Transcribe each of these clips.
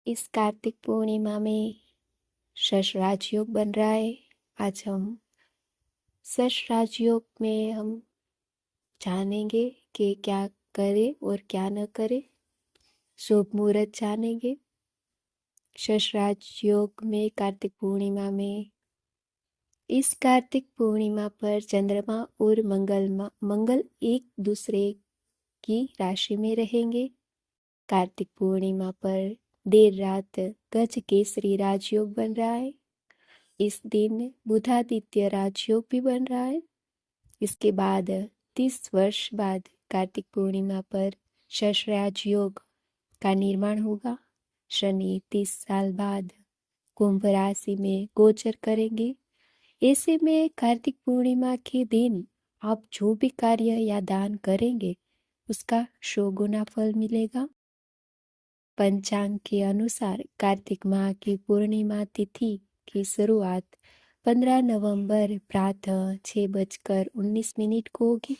इस कार्तिक पूर्णिमा में शश राजयोग बन रहा है। आज हम शश राजयोग में हम जानेंगे कि क्या करें और क्या न करें। शुभ मुहूर्त जानेंगे। शश राजयोग में कार्तिक पूर्णिमा में इस कार्तिक पूर्णिमा पर चंद्रमा और मंगल एक दूसरे की राशि में रहेंगे। कार्तिक पूर्णिमा पर देर रात गज केसरी राजयोग बन रहा है। इस दिन बुधादित्य राजयोग भी बन रहा है। इसके बाद 30 वर्ष बाद कार्तिक पूर्णिमा पर शश राजयोग का निर्माण होगा। शनि 30 साल बाद कुंभ राशि में गोचर करेंगे। ऐसे में कार्तिक पूर्णिमा के दिन आप जो भी कार्य या दान करेंगे उसका 100 गुना फल मिलेगा। पंचांग के अनुसार कार्तिक माह की पूर्णिमा तिथि की शुरुआत 15 नवंबर प्रातः 6:19 को होगी।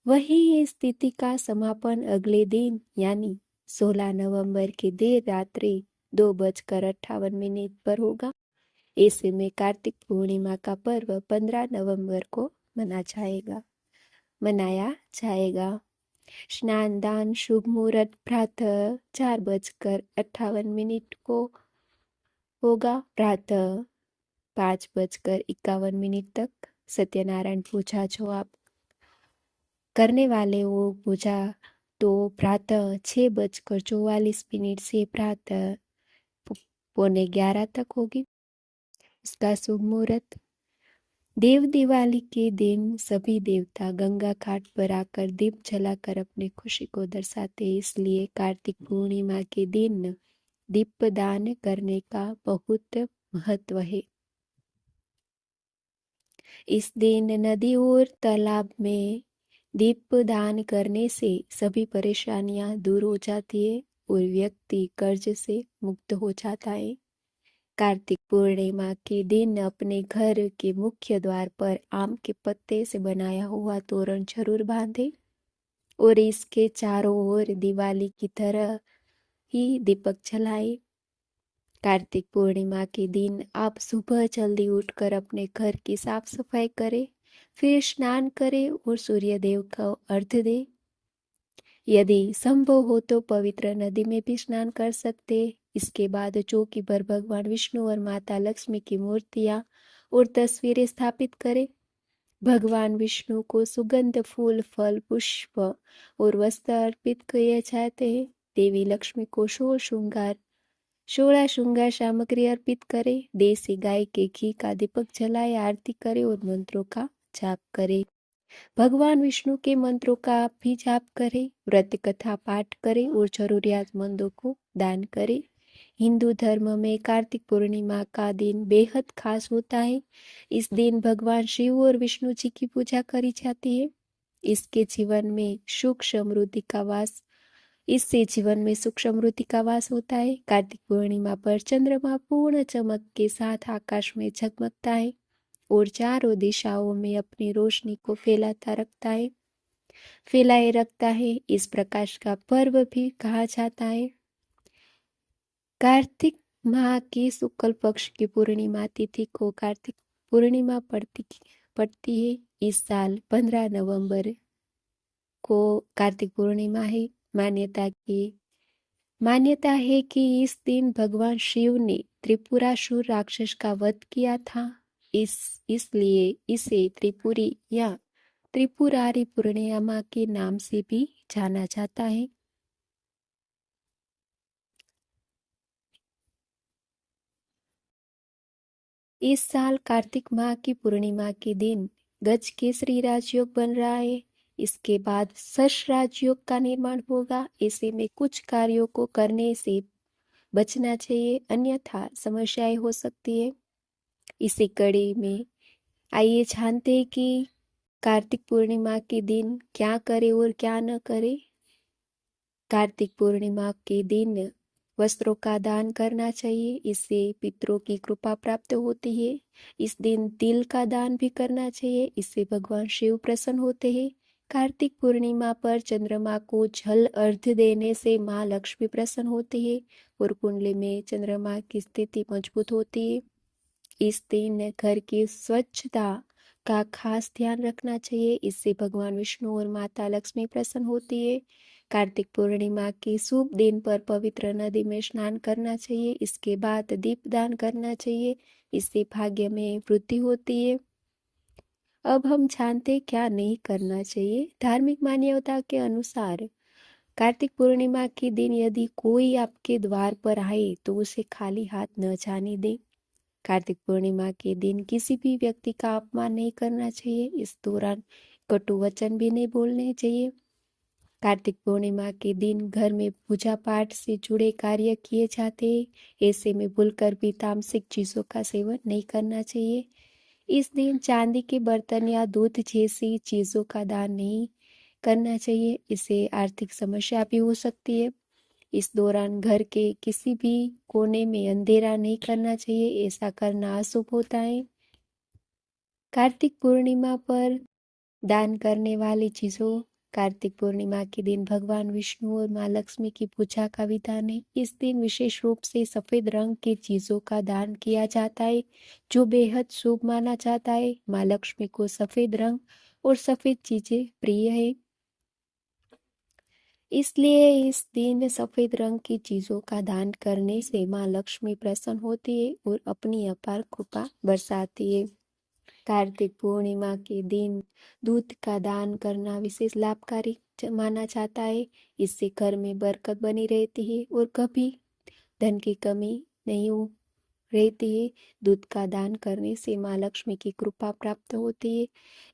वहीं इस तिथि का समापन अगले दिन यानी 16 नवंबर की देर रात्रि 2:58 पर होगा। ऐसे में कार्तिक पूर्णिमा का पर्व 15 नवंबर को मनाया जाएगा। स्नान दान शुभ मुहूर्त प्रातः 4:58 को होगा। प्रातः 5:51 तक सत्यनारायण पूजा जो आप करने वाले हो पूजा तो प्रातः 6:44 से प्रातः 11:15 तक होगी। इसका शुभ मुहूर्त देव दिवाली के दिन सभी देवता गंगा घाट पर आकर दीप जलाकर अपनी खुशी को दर्शाते हैं। इसलिए कार्तिक पूर्णिमा के दिन दीपदान करने का बहुत महत्व है। इस दिन नदी और तालाब में दीपदान करने से सभी परेशानियां दूर हो जाती है और व्यक्ति कर्ज से मुक्त हो जाता है। कार्तिक पूर्णिमा के दिन अपने घर के मुख्य द्वार पर आम के पत्ते से बनाया हुआ तोरण जरूर बांधे और इसके चारों ओर दिवाली की तरह ही दीपक जलाए। कार्तिक पूर्णिमा के दिन आप सुबह जल्दी उठकर अपने घर की साफ सफाई करें, फिर स्नान करें और सूर्य देव को अर्घ्य दें। यदि संभव हो तो पवित्र नदी में भी स्नान कर सकते। इसके बाद चौकी पर भगवान विष्णु और माता लक्ष्मी की मूर्तियां और तस्वीरें स्थापित करें। भगवान विष्णु को सुगंध फूल फल पुष्प और वस्त्र अर्पित किए जाते हैं। देवी लक्ष्मी को 16 श्रृंगार सामग्री अर्पित करें। देसी गाय के घी का दीपक जलाए आरती करें और मंत्रों का जाप करें। भगवान विष्णु के मंत्रों का भी जाप करें, व्रत कथा पाठ करें और जरूरियातमंदों को दान करें। हिंदू धर्म में कार्तिक पूर्णिमा का दिन बेहद खास होता है। इस दिन भगवान शिव और विष्णु जी की पूजा करी जाती है। इससे जीवन में सुख समृद्धि का वास होता है। कार्तिक पूर्णिमा पर चंद्रमा पूर्ण चमक के साथ आकाश में झगमगता है और चारों दिशाओं में अपनी रोशनी को फैलाए रखता है। इस प्रकाश का पर्व भी कहा जाता है। कार्तिक माह की शुक्ल पक्ष की पूर्णिमा तिथि को कार्तिक पूर्णिमा पड़ती है। इस साल 15 नवंबर को कार्तिक पूर्णिमा है। मान्यता है कि इस दिन भगवान शिव ने त्रिपुरासुर राक्षस का वध किया था। इसलिए इसे त्रिपुरी या त्रिपुरारी पूर्णिमा के नाम से भी जाना जाता है। इस साल कार्तिक माह की पूर्णिमा के दिन गज केसरी राजयोग बन रहा है। इसके बाद शश राजयोग का निर्माण होगा। ऐसे में कुछ कार्यों को करने से बचना चाहिए, अन्यथा समस्याएं हो सकती है। इसी कड़ी में आइए जानते हैं कि कार्तिक पूर्णिमा के दिन क्या करें और क्या न करें। कार्तिक पूर्णिमा के दिन वस्त्रों का दान करना चाहिए, इससे पितरों की कृपा प्राप्त होती है। इस दिन तिल का दान भी करना चाहिए, इससे भगवान शिव प्रसन्न होते हैं। कार्तिक पूर्णिमा पर चंद्रमा को जल अर्घ्य देने से माँ लक्ष्मी प्रसन्न होती है और कुंडली में चंद्रमा की स्थिति मजबूत होती है। इस दिन घर की स्वच्छता का खास ध्यान रखना चाहिए, इससे भगवान विष्णु और माता लक्ष्मी प्रसन्न होती है। कार्तिक पूर्णिमा के शुभ दिन पर पवित्र नदी में स्नान करना चाहिए। इसके बाद दीपदान करना चाहिए, इससे भाग्य में वृद्धि होती है। अब हम जानते क्या नहीं करना चाहिए। धार्मिक मान्यता के अनुसार कार्तिक पूर्णिमा के दिन यदि कोई आपके द्वार पर आए तो उसे खाली हाथ न जाने दें। कार्तिक पूर्णिमा के दिन किसी भी व्यक्ति का अपमान नहीं करना चाहिए। इस दौरान कटु वचन भी नहीं बोलने चाहिए। कार्तिक पूर्णिमा के दिन घर में पूजा पाठ से जुड़े कार्य किए जाते हैं, ऐसे में भूलकर भी तामसिक चीजों का सेवन नहीं करना चाहिए। इस दिन चांदी के बर्तन या दूध जैसी चीजों का दान नहीं करना चाहिए, इससे आर्थिक समस्या भी हो सकती है। इस दौरान घर के किसी भी कोने में अंधेरा नहीं करना चाहिए, ऐसा करना अशुभ होता है। कार्तिक पूर्णिमा पर दान करने वाली चीजों। कार्तिक पूर्णिमा के दिन भगवान विष्णु और माँ लक्ष्मी की पूजा का विधान है। इस दिन विशेष रूप से सफेद रंग की चीजों का दान किया जाता है, जो बेहद शुभ माना जाता है। माँ लक्ष्मी को सफेद रंग और सफेद चीजें प्रिय है, इसलिए इस दिन सफेद रंग की चीजों का दान करने से माँ लक्ष्मी प्रसन्न होती है और अपनी अपार कृपा बरसाती है। कार्तिक पूर्णिमा के दिन दूध का दान करना विशेष लाभकारी माना जाता है। इससे घर में बरकत बनी रहती है और कभी धन की कमी नहीं रहती है। दूध का दान करने से माँ लक्ष्मी की कृपा प्राप्त होती है।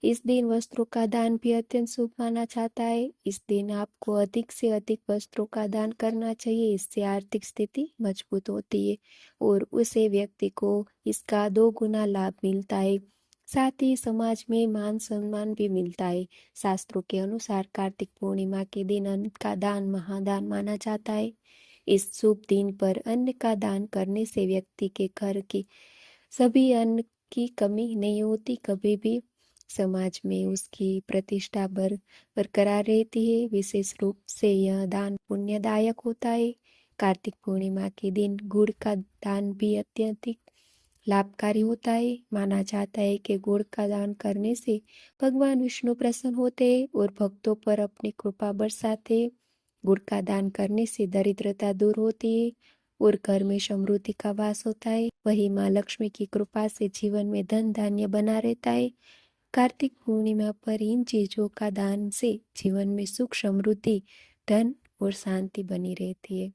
इस दिन वस्त्रों का दान भी अत्यंत शुभ माना जाता है। इस दिन आपको अधिक से अधिक वस्त्रों का दान करना चाहिए, इससे आर्थिक स्थिति मजबूत होती है और उसे व्यक्ति को इसका 2 गुना लाभ मिलता है। साथ ही समाज में मान सम्मान भी मिलता है। शास्त्रों के अनुसार कार्तिक पूर्णिमा के दिन अन्न का दान महादान माना जाता है। इस शुभ दिन पर अन्न का दान करने से व्यक्ति के घर की सभी अन्न की कमी नहीं होती, कभी भी समाज में उसकी प्रतिष्ठा बरकरार रहती है। विशेष रूप से यह दान पुण्यदायक होता है। कार्तिक पूर्णिमा के दिन गुड़ का दान भी अत्यधिक लाभकारी होता है। माना जाता है कि गुड़ का दान करने से भगवान विष्णु प्रसन्न होते हैं और भक्तों पर अपनी कृपा बरसाते हैं। गुड़ का दान करने से दरिद्रता दूर होती है और घर में समृद्धि का वास होता है। वही माँ लक्ष्मी की कृपा से जीवन में धन धान्य बना रहता है। कार्तिक पूर्णिमा पर इन चीजों का दान से जीवन में सुख समृद्धि धन और शांति बनी रहती है।